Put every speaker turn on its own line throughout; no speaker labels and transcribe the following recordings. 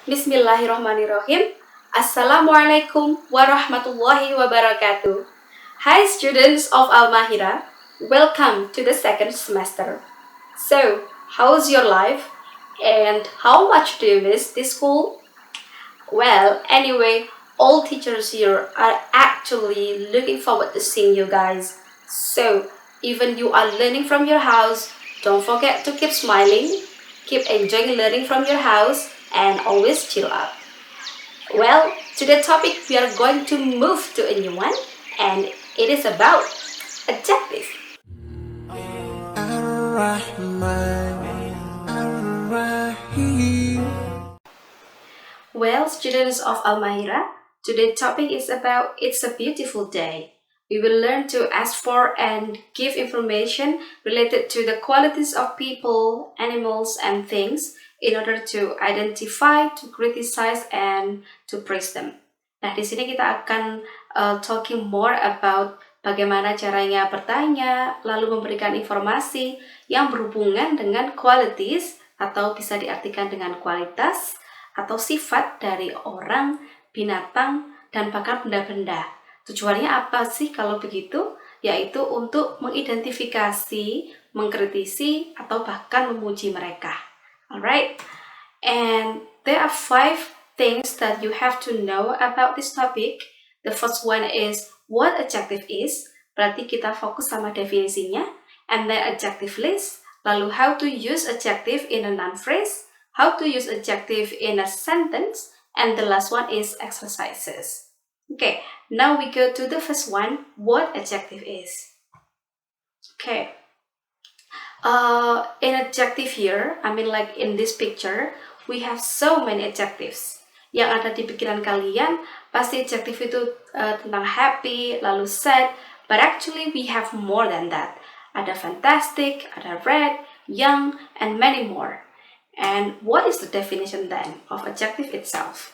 Bismillahirrahmanirrahim. Assalamualaikum warahmatullahi wabarakatuh. Hi students of Al-Mahira, welcome to the second semester. So, how's your life? And how much do you miss this school? Well, anyway, all teachers here are actually looking forward to seeing you guys. So, even you are learning from your house, don't forget to keep smiling, keep enjoying learning from your house, and always chill out. Well, today's topic we are going to move to a new one, and it is about adjective. Well, students of Al-Mahira, today's topic is about It's a Beautiful Day. We will learn to ask for and give information related to the qualities of people, animals, and things in order to identify, to criticize, and to praise them. Nah, di sini kita akan talking more about bagaimana caranya bertanya, lalu memberikan informasi yang berhubungan dengan qualities atau bisa diartikan dengan kualitas atau sifat dari orang, binatang, dan bahkan benda-benda. Tujuannya apa sih kalau begitu? Yaitu untuk mengidentifikasi, mengkritisi, atau bahkan memuji mereka. Alright? And there are 5 things that you have to know about this topic. The first one is what adjective is. Berarti kita fokus sama definisinya. And then adjective list. Lalu how to use adjective in a noun phrase. How to use adjective in a sentence, and the last one is exercises. Okay, now we go to the first one, what adjective is. Okay, in adjective here, I mean like in this picture, we have so many adjectives. Yang ada di pikiran kalian, pasti adjective itu tentang happy, lalu sad, but actually we have more than that. Ada fantastic, ada red, young, and many more. And what is the definition then of adjective itself?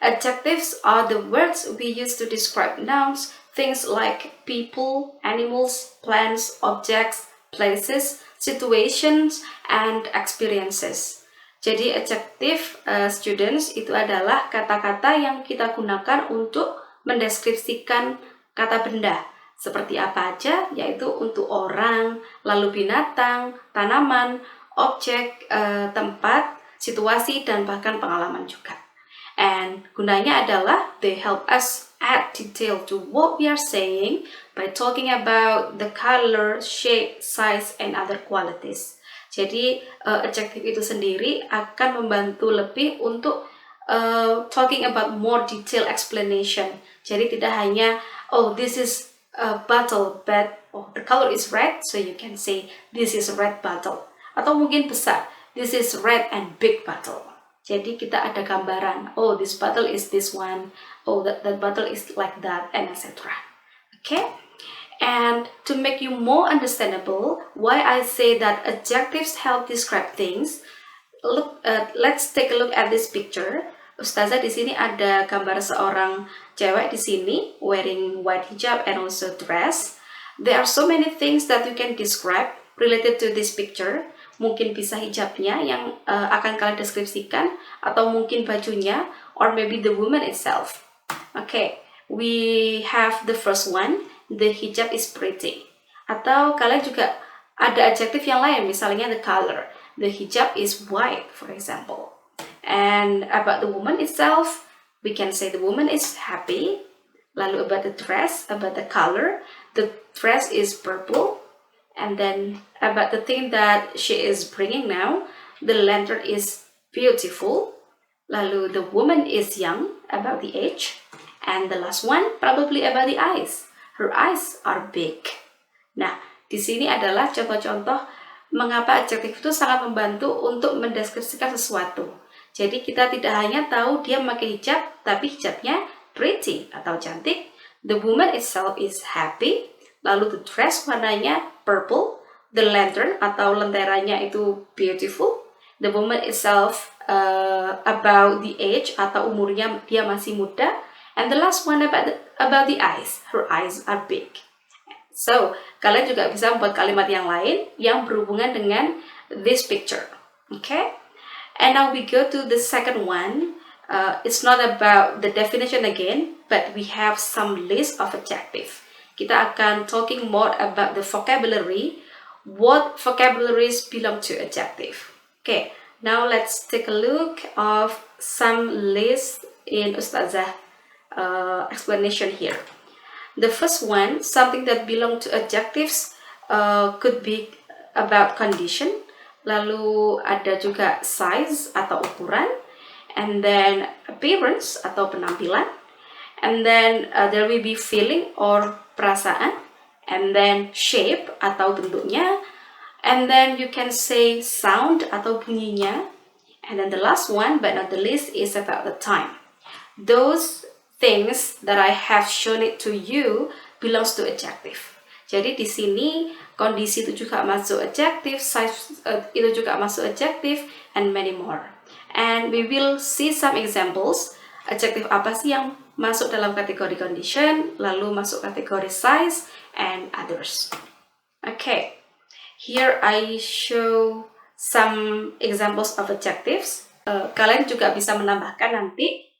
Adjectives are the words we use to describe nouns, things like people, animals, plants, objects, places, situations, and experiences. Jadi adjective students itu adalah kata-kata yang kita gunakan untuk mendeskripsikan kata benda. Seperti apa aja, yaitu untuk orang, lalu binatang, tanaman, objek, tempat, situasi, dan bahkan pengalaman juga. And gunanya adalah they help us add detail to what we are saying by talking about the color, shape, size, and other qualities. Jadi adjective itu sendiri akan membantu lebih untuk talking about more detailed explanation. Jadi tidak hanya this is a bottle, but the color is red, so you can say this is a red bottle. Atau mungkin besar, this is red and big bottle. Jadi kita ada gambaran, this bottle is this one, that bottle is like that, and etc. Okay? And to make you more understandable, why I say that adjectives help describe things, let's take a look at this picture. Ustazah di sini ada gambar seorang cewek di sini wearing white hijab and also dress. There are so many things that you can describe related to this picture. Mungkin bisa hijabnya yang akan kalian deskripsikan, atau mungkin bajunya, or maybe the woman itself. Okay, we have the first one, the hijab is pretty. Atau kalian juga ada adjektif yang lain, misalnya the color. The hijab is white, for example. And about the woman itself, we can say the woman is happy. Lalu about the dress, about the color, the dress is purple. And then about the thing that she is bringing now, the lantern is beautiful. Lalu the woman is young, about the age. And the last one, probably about the eyes. Her eyes are big. Nah, di sini adalah contoh-contoh mengapa adjektif itu sangat membantu untuk mendeskripsikan sesuatu. Jadi kita tidak hanya tahu dia memakai hijab, tapi hijabnya pretty atau cantik. The woman itself is happy. Lalu the dress warnanya purple, the lantern atau lenteranya itu beautiful, the woman itself about the age atau umurnya dia masih muda, and the last one about the eyes, her eyes are big. So, kalian juga bisa membuat kalimat yang lain yang berhubungan dengan this picture. Okay? And now we go to the second one. It's not about the definition again, but we have some list of adjective. Kita akan talking more about the vocabulary. What vocabularies belong to adjective? Okay, now let's take a look of some list in Ustazah explanation here. The first one, something that belong to adjectives could be about condition. Lalu ada juga size atau ukuran, and then appearance atau penampilan, and then there will be feeling or perasaan, and then shape atau bentuknya, and then you can say sound atau bunyinya, and then the last one but not the least is about the time. Those things that I have shown it to you belongs to adjective. Jadi di sini kondisi itu juga masuk adjective, size itu juga masuk adjective, and many more. And we will see some examples. Adjective apa sih yang masuk dalam kategori condition, lalu masuk kategori size, and others. Okay, here I show some examples of adjectives. Kalian juga bisa menambahkan nanti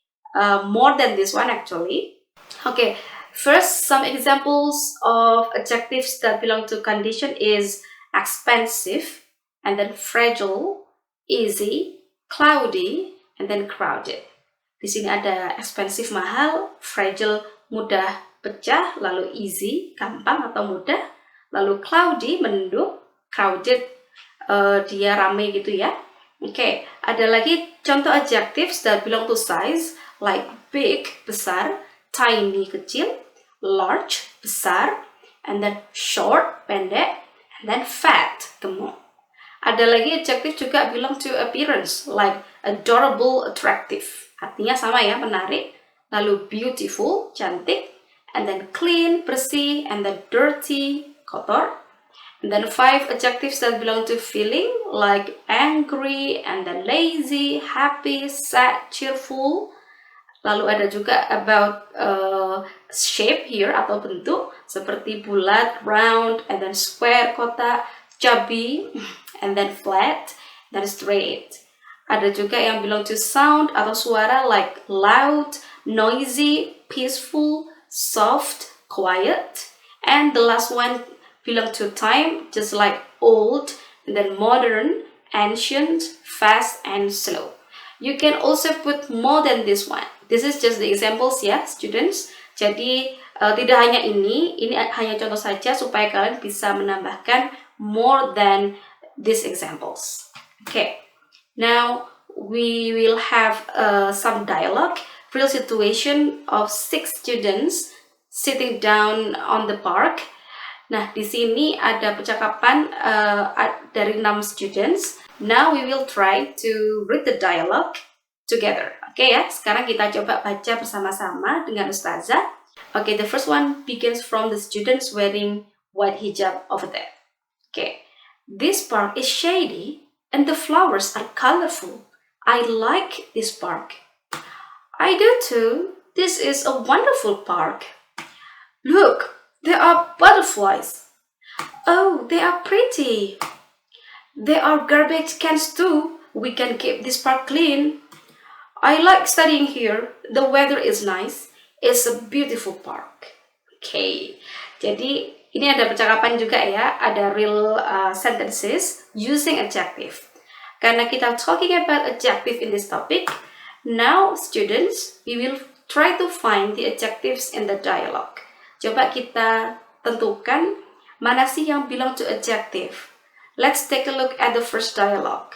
more than this one actually. Okay, first some examples of adjectives that belong to condition is expensive, and then fragile, easy, cloudy, and then crowded. Di sini ada expensive mahal, fragile mudah pecah, lalu easy gampang atau mudah, lalu cloudy mendung, crowded dia ramai gitu ya. Oke, ada lagi contoh adjectives that belong to size like big besar, tiny kecil, large besar, and then short pendek, and then fat gemuk. Ada lagi adjective juga belong to appearance like adorable attractive. Artinya sama ya, menarik. Lalu beautiful, cantik. And then clean, bersih. And then dirty, kotor. And then 5 adjectives that belong to feeling like angry, and then lazy, happy, sad, cheerful. Lalu ada juga about shape here atau bentuk seperti bulat, round, and then square, kotak, chubby, and then flat, then straight. Ada juga yang belong to sound atau suara like loud, noisy, peaceful, soft, quiet. And the last one belong to time, just like old, and then modern, ancient, fast, and slow. You can also put more than this one. This is just the examples ya, students. Jadi tidak hanya ini hanya contoh saja supaya kalian bisa menambahkan more than these examples. Okay. Now, we will have some dialogue, real situation of 6 students sitting down on the park. Nah, di sini ada percakapan dari 6 students. Now, we will try to read the dialogue together. Oke ya, sekarang kita coba baca bersama-sama dengan Ustazah. Okay, the first one begins from the students wearing white hijab over there. Okay, this park is shady, and the flowers are colorful. I like this park. I do too. This is a wonderful park. Look, there are butterflies. Oh, they are pretty. There are garbage cans too. We can keep this park clean. I like studying here. The weather is nice. It's a beautiful park. Okay, jadi ini ada percakapan juga ya. Ada real sentences using adjective. Karena kita talking about adjective in this topic, now students, we will try to find the adjectives in the dialogue. Coba kita tentukan mana sih yang belong to adjective. Let's take a look at the first dialogue.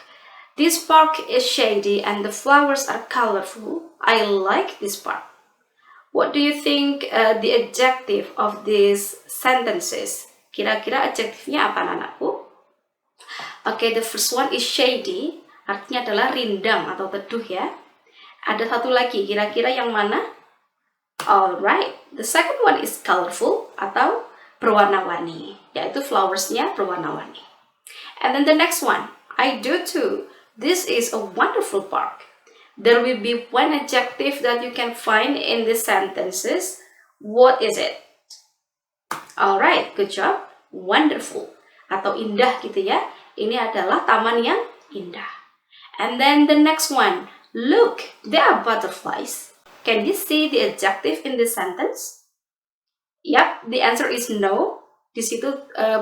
This park is shady and the flowers are colorful. I like this park. What do you think the adjective of these sentences? Kira-kira adjektifnya apa anakku? Okay, the first one is shady, artinya adalah rindang atau teduh ya. Ada satu lagi, kira-kira yang mana? Alright, the second one is colorful atau berwarna-warni, yaitu flowersnya berwarna-warni. And then the next one, I do too. This is a wonderful park. There will be one adjective that you can find in these sentences. What is it? Alright, good job. Wonderful atau indah gitu ya. Ini adalah taman yang indah. And then the next one, look, there are butterflies. Can you see the adjective in this sentence? Yep, the answer is no. Di situ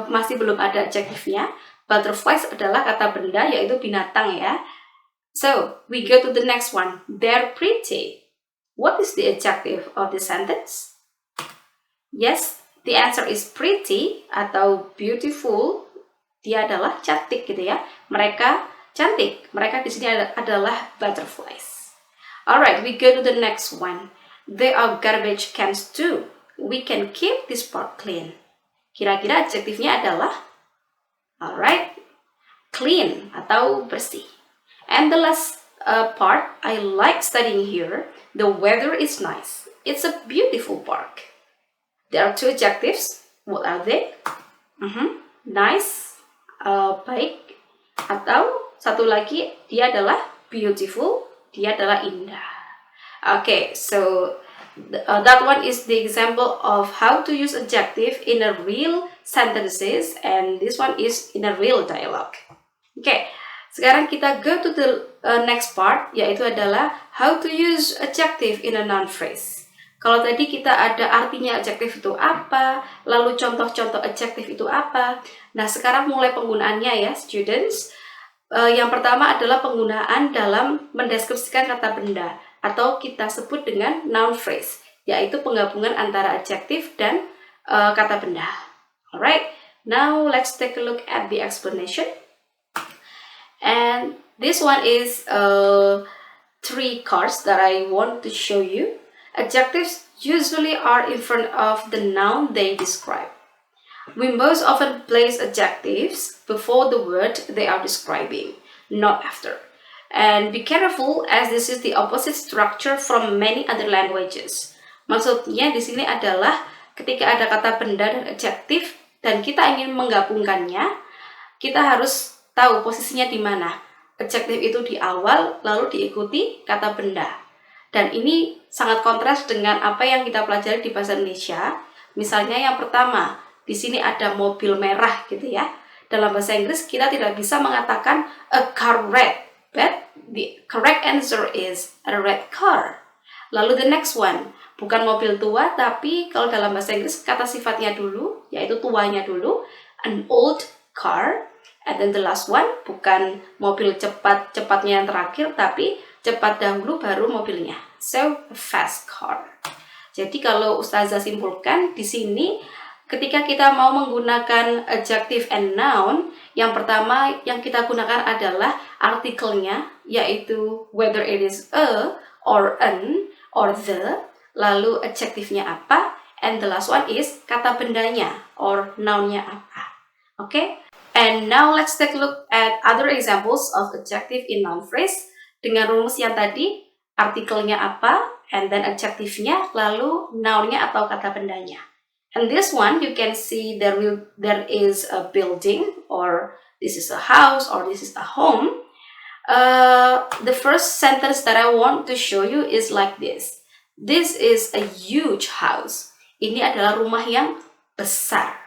masih belum ada adjektifnya. Butterflies adalah kata benda, yaitu binatang ya. So, we go to the next one. They're pretty. What is the adjective of this sentence? Yes, the answer is pretty atau beautiful. Dia adalah cantik gitu ya. Mereka cantik. Mereka di sini adalah butterflies. Alright, we go to the next one. There are garbage cans too. We can keep this part clean. Kira-kira adjektifnya adalah alright, clean atau bersih. And the last part, I like studying here. The weather is nice. It's a beautiful park. There are two adjectives. What are they? Nice, baik. Atau satu lagi, dia adalah beautiful. Dia adalah indah. Okay, so that one is the example of how to use adjective in a real sentences, and this one is in a real dialogue. Okay, sekarang kita go to the next part, yaitu adalah how to use adjective in a noun phrase. Kalau tadi kita ada artinya adjektif itu apa, lalu contoh-contoh adjektif itu apa. Nah, sekarang mulai penggunaannya ya, students. Yang pertama adalah penggunaan dalam mendeskripsikan kata benda atau kita sebut dengan noun phrase, yaitu penggabungan antara adjektif dan kata benda. Alright, now let's take a look at the explanation. And this one is 3 cards that I want to show you. Adjectives usually are in front of the noun they describe. We most often place adjectives before the word they are describing, not after. And be careful as this is the opposite structure from many other languages. Maksudnya di sini adalah ketika ada kata benda dan adjektif dan kita ingin menggabungkannya, kita harus tahu posisinya di mana. Adjektif itu di awal lalu diikuti kata benda. Dan ini sangat kontras dengan apa yang kita pelajari di bahasa Indonesia. Misalnya yang pertama, di sini ada mobil merah gitu ya. Dalam bahasa Inggris kita tidak bisa mengatakan a car red, but the correct answer is a red car. Lalu the next one, bukan mobil tua, tapi kalau dalam bahasa Inggris kata sifatnya dulu, yaitu tuanya dulu, an old car. And then the last one, bukan mobil cepatnya yang terakhir, tapi cepat dahulu baru mobilnya. So, a fast car. Jadi kalau Ustazah simpulkan di sini, ketika kita mau menggunakan adjective and noun, yang pertama yang kita gunakan adalah artikelnya, yaitu whether it is a, or an, or the, lalu adjektifnya apa, and the last one is kata bendanya, or nounnya apa. Okay? And now let's take a look at other examples of adjective in noun phrase. Dengan rumus yang tadi, artikelnya apa, and then adjektifnya, lalu nounnya atau kata bendanya. And this one, you can see there is a building, or this is a house, or this is a home. The first sentence that I want to show you is like this. This is a huge house. Ini adalah rumah yang besar.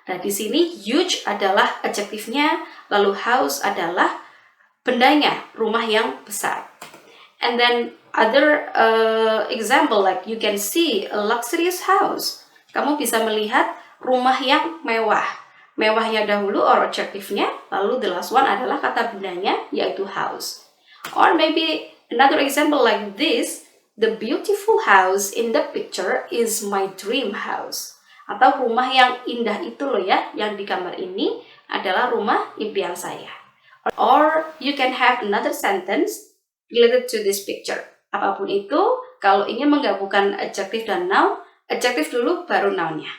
Nah, di sini huge adalah adjektifnya, lalu house adalah bendanya, rumah yang besar. And then other example, like you can see a luxurious house. Kamu bisa melihat rumah yang mewah. Mewahnya dahulu or adjektifnya, lalu the last one adalah kata bendanya, yaitu house. Or maybe another example like this, the beautiful house in the picture is my dream house. Atau rumah yang indah itu loh ya, yang di gambar ini adalah rumah impian saya. Or you can have another sentence related to this picture. Apapun itu, kalau ingin menggabungkan adjektif dan noun, adjektif dulu baru nounnya.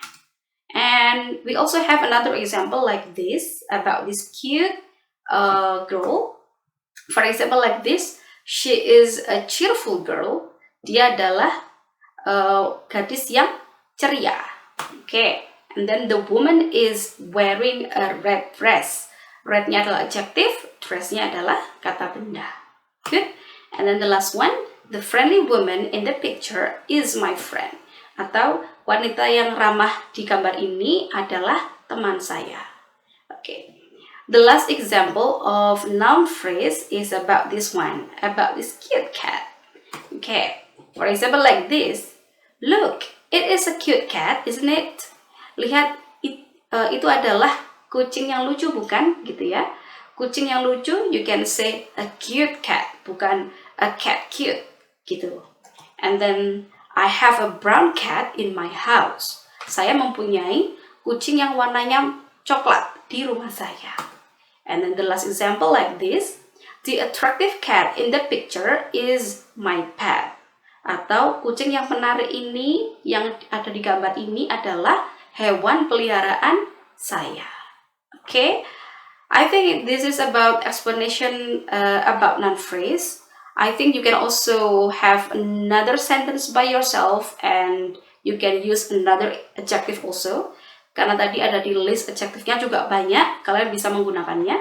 And we also have another example like this about this cute girl. For example like this, she is a cheerful girl. Dia adalah gadis yang ceria. Okay, and then the woman is wearing a red dress. Rednya adalah adjektif, dressnya adalah kata benda. Good. And then the last one, the friendly woman in the picture is my friend. Atau wanita yang ramah di gambar ini adalah teman saya. Okay. The last example of noun phrase is about this one, about this cute cat. Okay, for example like this. Look, it is a cute cat, isn't it? Lihat, itu adalah kucing yang lucu, bukan? Gitu ya. Kucing yang lucu, you can say a cute cat, bukan a cat cute, gitu. And then, I have a brown cat in my house. Saya mempunyai kucing yang warnanya coklat di rumah saya. And then the last example like this. The attractive cat in the picture is my pet. Atau kucing yang menarik ini, yang ada di gambar ini adalah hewan peliharaan saya. Okay? I think this is about explanation about noun phrase. I think you can also have another sentence by yourself and you can use another adjective also. Karena tadi ada di list adjective-nya juga banyak, kalian bisa menggunakannya.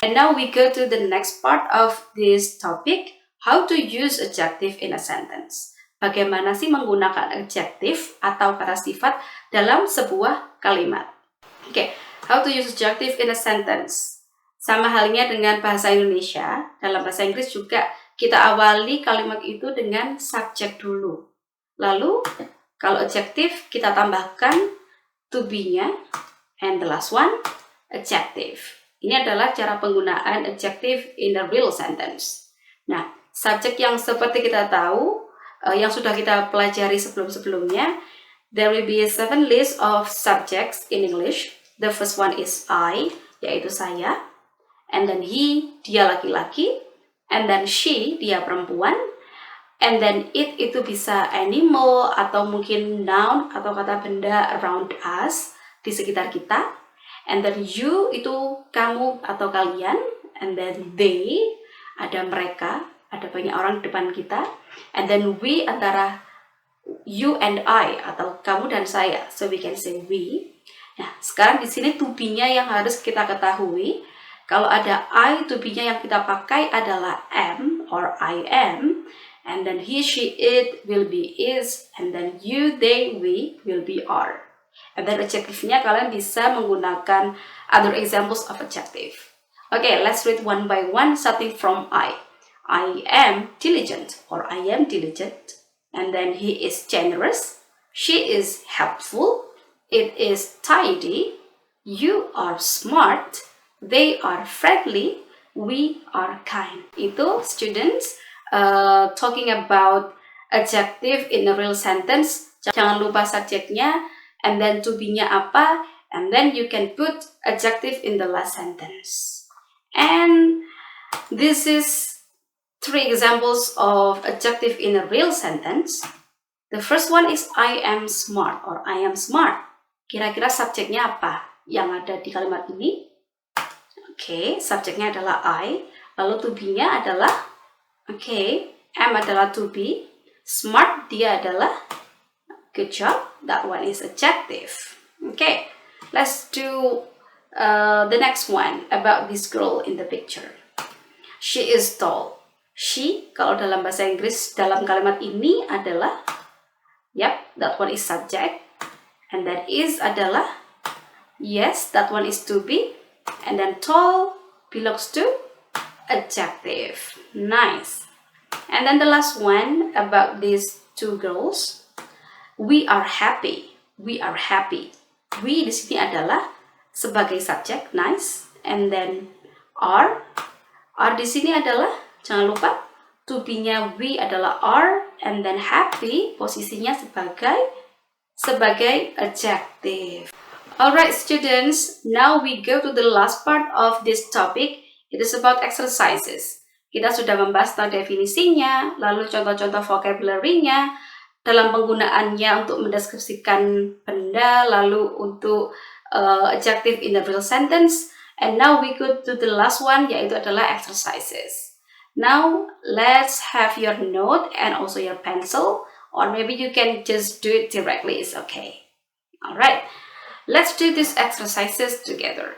And now we go to the next part of this topic, how to use adjective in a sentence. Bagaimana sih menggunakan adjective atau kata sifat dalam sebuah kalimat. Okay, how to use adjective in a sentence. Sama halnya dengan bahasa Indonesia, dalam bahasa Inggris juga kita awali kalimat itu dengan subjek dulu. Lalu, kalau adjective kita tambahkan to be-nya, and the last one, adjective. Ini adalah cara penggunaan adjective in a real sentence. Nah, subjek yang seperti kita tahu, yang sudah kita pelajari sebelum-sebelumnya, there will be 7 list of subjects in English. The first one is I, yaitu saya. And then he, dia laki-laki. And then she, dia perempuan. And then it itu bisa animal atau mungkin noun atau kata benda around us, di sekitar kita. And then you itu kamu atau kalian. And then they, ada mereka, ada banyak orang di depan kita. And then we antara you and I atau kamu dan saya. So we can say we. Nah, sekarang di sini to be-nya yang harus kita ketahui. Kalau ada I, to be-nya yang kita pakai adalah am or I am. And then he, she, it will be is. And then you, they, we will be are. And then adjective-nya kalian bisa menggunakan other examples of adjective. Okay, let's read one by one starting from I. I am diligent or I am diligent. And then he is generous. She is helpful. It is tidy. You are smart. They are friendly. We are kind. Itu students talking about adjective in a real sentence. Jangan lupa subjeknya, and then to be-nya apa, and then you can put adjective in the last sentence. And this is 3 examples of adjective in a real sentence. The first one is I am smart or I am smart. Kira-kira subjeknya apa yang ada di kalimat ini? Oke, subjeknya adalah I. Lalu to be-nya adalah am adalah to be. Smart, dia adalah good job. That one is adjective. Okay, let's do the next one about this girl in the picture. She is tall. She, kalau dalam bahasa Inggris, dalam kalimat ini adalah, that one is subject. And that is adalah, yes, that one is to be. And then tall belongs to adjective. Nice. And then the last one about these 2 girls. We are happy. We are happy. We di sini adalah sebagai subjek, nice. And then are di sini adalah, jangan lupa, to be-nya we adalah are, and then happy posisinya sebagai adjective. Alright students, now we go to the last part of this topic. It is about exercises. Kita sudah membahas tentang definisinya, lalu contoh-contoh vocabulary-nya, dalam penggunaannya untuk mendeskripsikan benda, lalu untuk adjective in a real sentence. And now we go to the last one, yaitu adalah exercises. Now, let's have your note and also your pencil, or maybe you can just do it directly, it's okay. Alright, let's do these exercises together.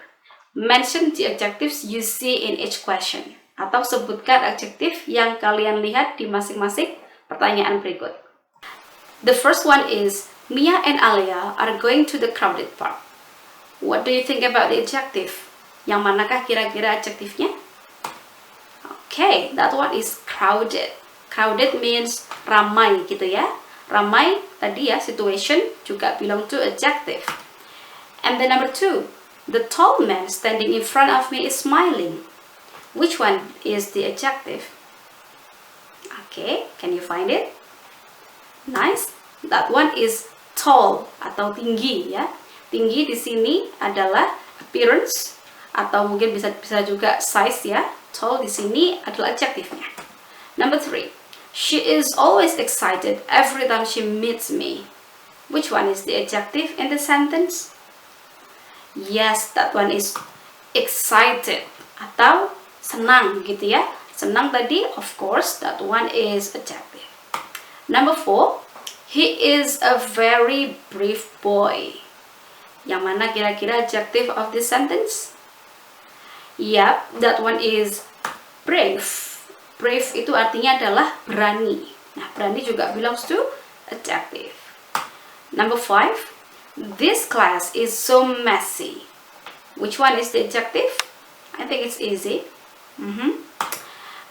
Mention the adjectives you see in each question. Atau sebutkan adjektif yang kalian lihat di masing-masing pertanyaan berikut. The first one is, Mia and Alia are going to the crowded park. What do you think about the adjective? Yang manakah kira-kira adjektifnya? Okay, that one is crowded. Crowded means ramai gitu ya. Ramai tadi ya, situation juga belong to adjective. And then number 2, the tall man standing in front of me is smiling. Which one is the adjective? Okay, can you find it? Nice. That one is tall atau tinggi ya. Tinggi di sini adalah appearance atau mungkin bisa juga size ya. Tall di sini adalah adjektifnya. Number 3, she is always excited every time she meets me. Which one is the adjective in the sentence? Yes, that one is excited atau senang gitu ya. Senang tadi, of course, that one is adjective. Number 4, he is a very brave boy. Yang mana kira-kira adjective of this sentence? Yep, that one is brave. Brave itu artinya adalah berani. Nah, berani juga belongs to adjective. Number 5, this class is so messy. Which one is the adjective? I think it's easy.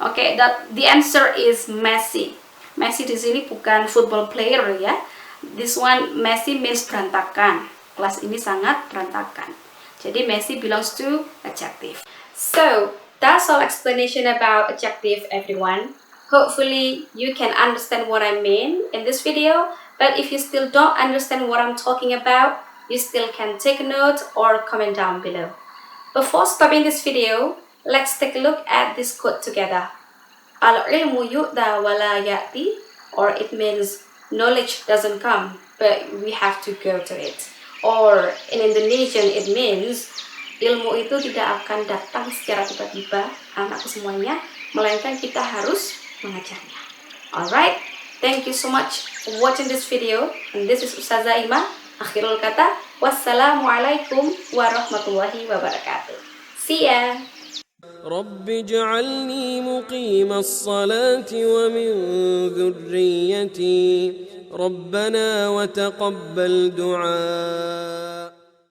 Okay, the answer is messy. Messy di sini bukan football player ya. This one messy means berantakan. Kelas ini sangat berantakan. Jadi messy belongs to adjective. So, that's all explanation about adjective, everyone. Hopefully, you can understand what I mean in this video. But if you still don't understand what I'm talking about, you still can take a note or comment down below. Before stopping this video, let's take a look at this quote together. Al-ilmu yu'ta wala ya'ti, or it means knowledge doesn't come, but we have to go to it. Or in Indonesian, it means ilmu itu tidak akan datang secara tiba-tiba, anakku semuanya, melainkan kita harus mengajarnya. Alright, thank you so much for watching this video. And this is Ustazah Ima. Akhirul kata, wassalamualaikum warahmatullahi wabarakatuh. See ya!
رب اجعلني مقيم الصلاة ومن ذريتي ربنا وتقبل دعاء